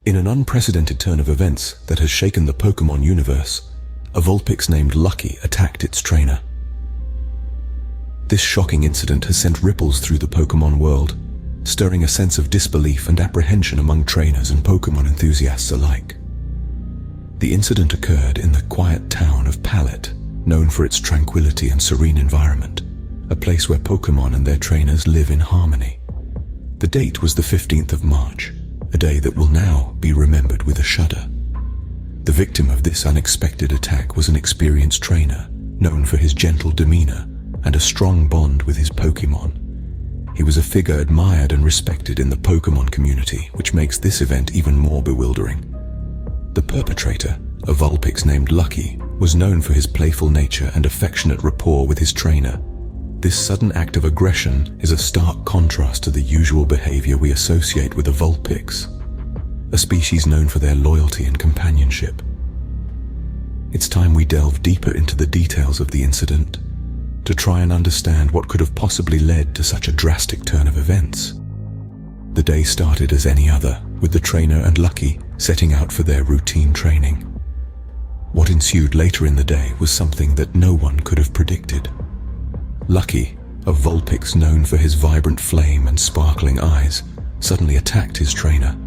In an unprecedented turn of events that has shaken the Pokémon universe, a Vulpix named Lucky attacked its trainer. This shocking incident has sent ripples through the Pokémon world, stirring a sense of disbelief and apprehension among trainers and Pokémon enthusiasts alike. The incident occurred in the quiet town of Pallet, known for its tranquility and serene environment, a place where Pokémon and their trainers live in harmony. The date was the 15th of March, a day that will now be remembered with a shudder. The victim of this unexpected attack was an experienced trainer, known for his gentle demeanor and a strong bond with his Pokémon. He was a figure admired and respected in the Pokémon community, which makes this event even more bewildering. The perpetrator, a Vulpix named Lucky, was known for his playful nature and affectionate rapport with his trainer. This sudden act of aggression is a stark contrast to the usual behavior we associate with a Vulpix, a species known for their loyalty and companionship. It's time we delve deeper into the details of the incident to try and understand what could have possibly led to such a drastic turn of events. The day started as any other, with the trainer and Lucky setting out for their routine training. What ensued later in the day was something that no one could have predicted. Lucky, a Vulpix known for his vibrant flame and sparkling eyes, suddenly attacked his trainer.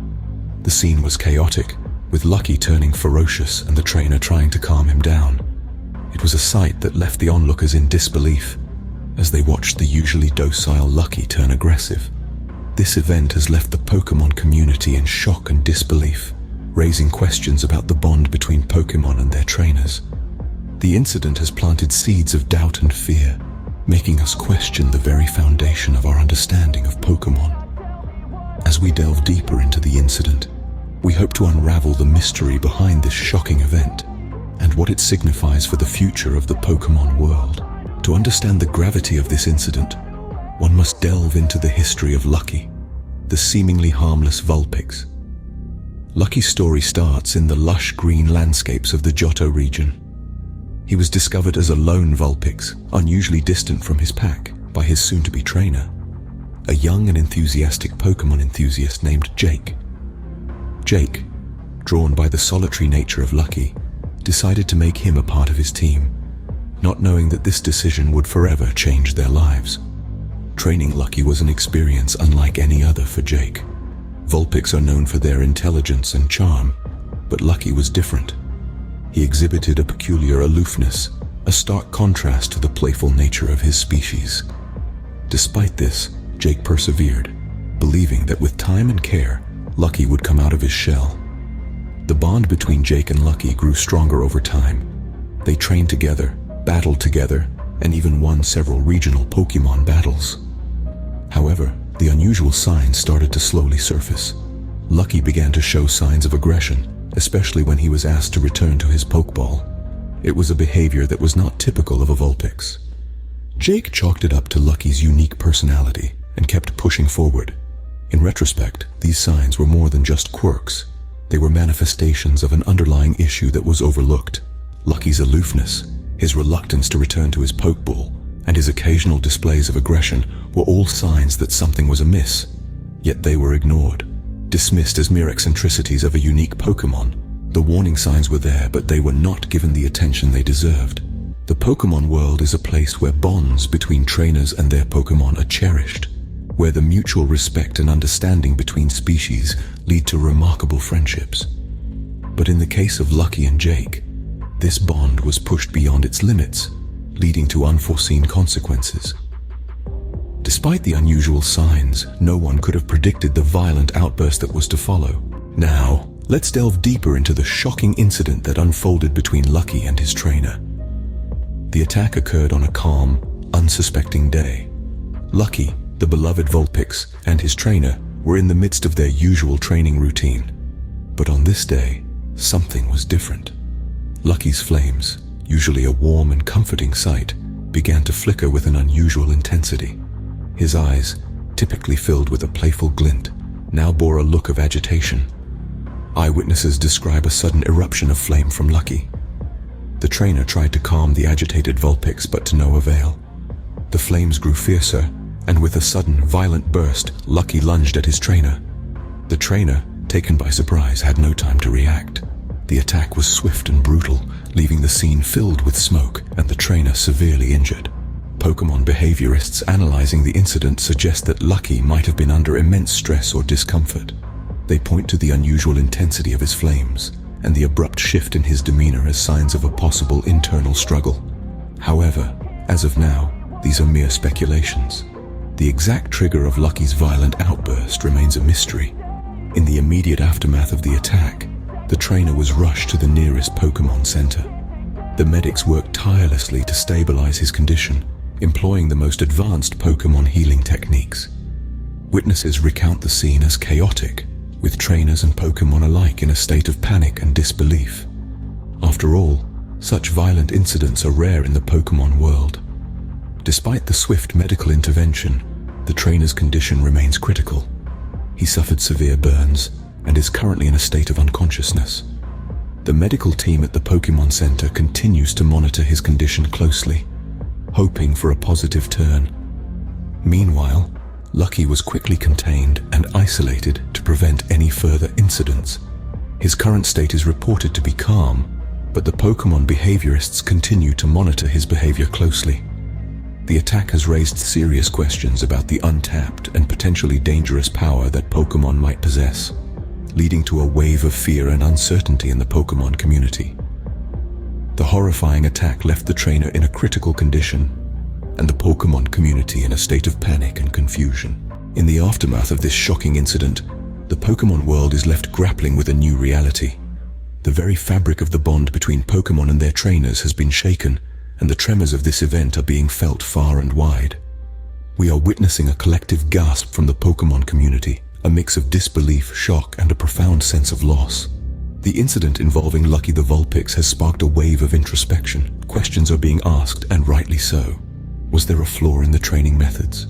The scene was chaotic, with Lucky turning ferocious and the trainer trying to calm him down. It was a sight that left the onlookers in disbelief, as they watched the usually docile Lucky turn aggressive. This event has left the Pokémon community in shock and disbelief, raising questions about the bond between Pokémon and their trainers. The incident has planted seeds of doubt and fear, making us question the very foundation of our understanding of Pokémon. As we delve deeper into the incident, we hope to unravel the mystery behind this shocking event and what it signifies for the future of the Pokémon world. To understand the gravity of this incident, one must delve into the history of Lucky, the seemingly harmless Vulpix. Lucky's story starts in the lush green landscapes of the Johto region. He was discovered as a lone Vulpix, unusually distant from his pack, by his soon-to-be trainer, a young and enthusiastic Pokémon enthusiast named Jake. Jake, drawn by the solitary nature of Lucky, decided to make him a part of his team, not knowing that this decision would forever change their lives. Training Lucky was an experience unlike any other for Jake. Vulpix are known for their intelligence and charm, but Lucky was different. He exhibited a peculiar aloofness, a stark contrast to the playful nature of his species. Despite this, Jake persevered, believing that with time and care, Lucky would come out of his shell. The bond between Jake and Lucky grew stronger over time. They trained together, battled together, and even won several regional Pokémon battles. However, the unusual signs started to slowly surface. Lucky began to show signs of aggression, especially when he was asked to return to his Pokeball. It was a behavior that was not typical of a Vulpix. Jake chalked it up to Lucky's unique personality and kept pushing forward. In retrospect, these signs were more than just quirks. They were manifestations of an underlying issue that was overlooked. Lucky's aloofness, his reluctance to return to his Pokeball, and his occasional displays of aggression were all signs that something was amiss. Yet they were ignored, dismissed as mere eccentricities of a unique Pokémon. The warning signs were there, but they were not given the attention they deserved. The Pokémon world is a place where bonds between trainers and their Pokémon are cherished, where the mutual respect and understanding between species lead to remarkable friendships. But in the case of Lucky and Jake, this bond was pushed beyond its limits, leading to unforeseen consequences. Despite the unusual signs, no one could have predicted the violent outburst that was to follow. Now, let's delve deeper into the shocking incident that unfolded between Lucky and his trainer. The attack occurred on a calm, unsuspecting day. Lucky, the beloved Vulpix, and his trainer were in the midst of their usual training routine. But on this day, something was different. Lucky's flames, usually a warm and comforting sight, began to flicker with an unusual intensity. His eyes, typically filled with a playful glint, now bore a look of agitation. Eyewitnesses describe a sudden eruption of flame from Lucky. The trainer tried to calm the agitated Vulpix, but to no avail. The flames grew fiercer, and with a sudden, violent burst, Lucky lunged at his trainer. The trainer, taken by surprise, had no time to react. The attack was swift and brutal, leaving the scene filled with smoke and the trainer severely injured. Pokémon behaviorists analyzing the incident suggest that Lucky might have been under immense stress or discomfort. They point to the unusual intensity of his flames and the abrupt shift in his demeanor as signs of a possible internal struggle. However, as of now, these are mere speculations. The exact trigger of Lucky's violent outburst remains a mystery. In the immediate aftermath of the attack, the trainer was rushed to the nearest Pokémon Center. The medics worked tirelessly to stabilize his condition, employing the most advanced Pokémon healing techniques. Witnesses recount the scene as chaotic, with trainers and Pokémon alike in a state of panic and disbelief. After all, such violent incidents are rare in the Pokémon world. Despite the swift medical intervention, the trainer's condition remains critical. He suffered severe burns and is currently in a state of unconsciousness. The medical team at the Pokémon Center continues to monitor his condition closely, hoping for a positive turn. Meanwhile, Lucky was quickly contained and isolated to prevent any further incidents. His current state is reported to be calm, but the Pokémon behaviorists continue to monitor his behavior closely. The attack has raised serious questions about the untapped and potentially dangerous power that Pokémon might possess, leading to a wave of fear and uncertainty in the Pokémon community. The horrifying attack left the trainer in a critical condition, and the Pokémon community in a state of panic and confusion. In the aftermath of this shocking incident, the Pokémon world is left grappling with a new reality. The very fabric of the bond between Pokémon and their trainers has been shaken, and the tremors of this event are being felt far and wide. We are witnessing a collective gasp from the Pokémon community, a mix of disbelief, shock, and a profound sense of loss. The incident involving Lucky the Vulpix has sparked a wave of introspection. Questions are being asked, and rightly so. Was there a flaw in the training methods?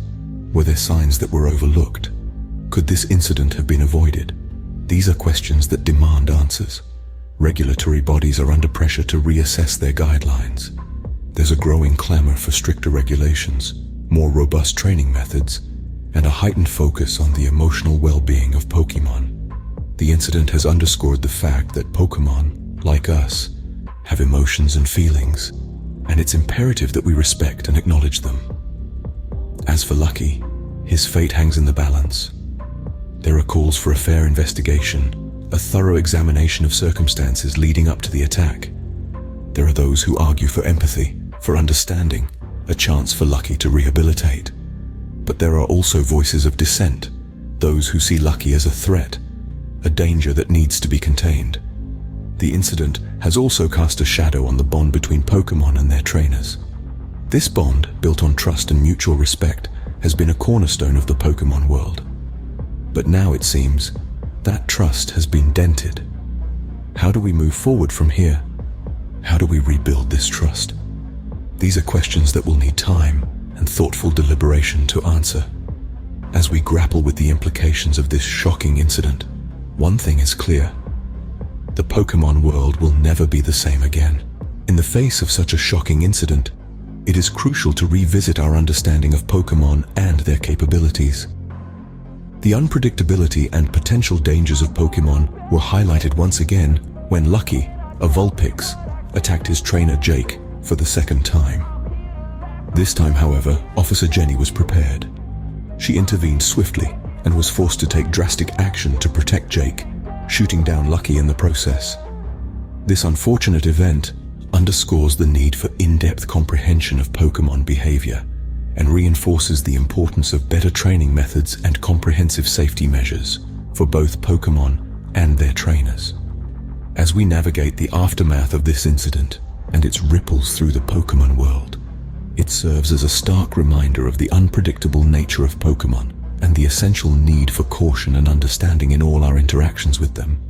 Were there signs that were overlooked? Could this incident have been avoided? These are questions that demand answers. Regulatory bodies are under pressure to reassess their guidelines. There's a growing clamor for stricter regulations, more robust training methods, and a heightened focus on the emotional well-being of Pokémon. The incident has underscored the fact that Pokémon, like us, have emotions and feelings, and it's imperative that we respect and acknowledge them. As for Lucky, his fate hangs in the balance. There are calls for a fair investigation, a thorough examination of circumstances leading up to the attack. There are those who argue for empathy, for understanding, a chance for Lucky to rehabilitate. But there are also voices of dissent, those who see Lucky as a threat, a danger that needs to be contained. The incident has also cast a shadow on the bond between Pokémon and their trainers. This bond, built on trust and mutual respect, has been a cornerstone of the Pokémon world. But now it seems that trust has been dented. How do we move forward from here? How do we rebuild this trust? These are questions that will need time and thoughtful deliberation to answer. As we grapple with the implications of this shocking incident, one thing is clear. The Pokémon world will never be the same again. In the face of such a shocking incident, it is crucial to revisit our understanding of Pokémon and their capabilities. The unpredictability and potential dangers of Pokémon were highlighted once again when Lucky, a Vulpix, attacked his trainer Jake for the second time. This time, however, Officer Jenny was prepared. She intervened swiftly and was forced to take drastic action to protect Jake, shooting down Lucky in the process. This unfortunate event underscores the need for in-depth comprehension of Pokémon behavior and reinforces the importance of better training methods and comprehensive safety measures for both Pokémon and their trainers. As we navigate the aftermath of this incident and its ripples through the Pokémon world, it serves as a stark reminder of the unpredictable nature of Pokémon and the essential need for caution and understanding in all our interactions with them.